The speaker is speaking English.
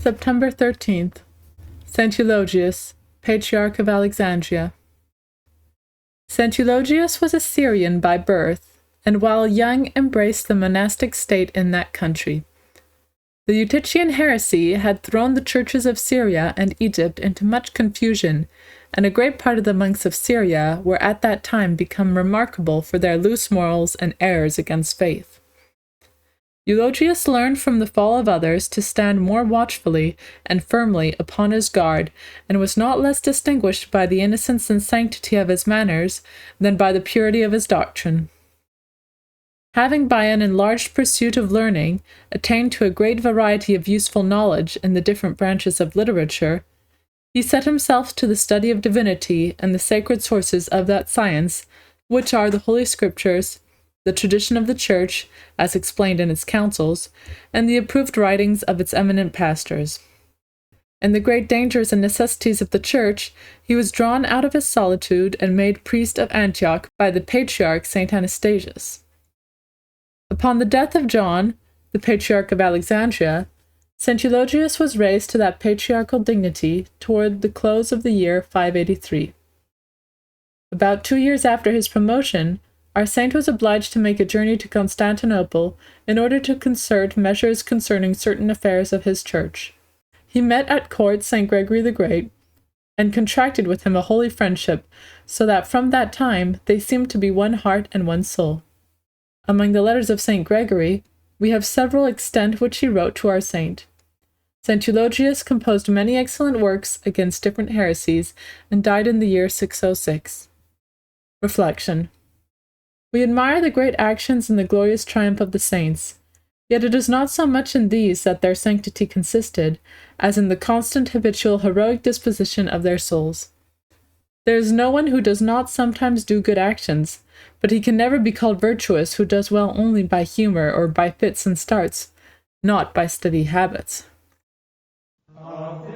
September 13th. St. Eulogius, Patriarch of Alexandria. St. Eulogius was a Syrian by birth, and while young embraced the monastic state in that country. The Eutychian heresy had thrown the churches of Syria and Egypt into much confusion, and a great part of the monks of Syria were at that time become remarkable for their loose morals and errors against faith. Eulogius learned from the fall of others to stand more watchfully and firmly upon his guard, and was not less distinguished by the innocence and sanctity of his manners than by the purity of his doctrine. Having by an enlarged pursuit of learning attained to a great variety of useful knowledge in the different branches of literature, he set himself to the study of divinity and the sacred sources of that science, which are the Holy Scriptures, the tradition of the Church, as explained in its councils, and the approved writings of its eminent pastors. In the great dangers and necessities of the Church, he was drawn out of his solitude and made priest of Antioch by the Patriarch St. Anastasius. Upon the death of John, the Patriarch of Alexandria, St. Eulogius was raised to that patriarchal dignity toward the close of the year 583. About 2 years after his promotion, our saint was obliged to make a journey to Constantinople in order to concert measures concerning certain affairs of his church. He met at court St. Gregory the Great, and contracted with him a holy friendship, so that from that time they seemed to be one heart and one soul. Among the letters of St. Gregory, we have several extant which he wrote to our saint. St. Eulogius composed many excellent works against different heresies, and died in the year 606. Reflection. We admire the great actions and the glorious triumph of the saints, yet it is not so much in these that their sanctity consisted, as in the constant habitual heroic disposition of their souls. There is no one who does not sometimes do good actions, but he can never be called virtuous who does well only by humor or by fits and starts, not by steady habits. Amen.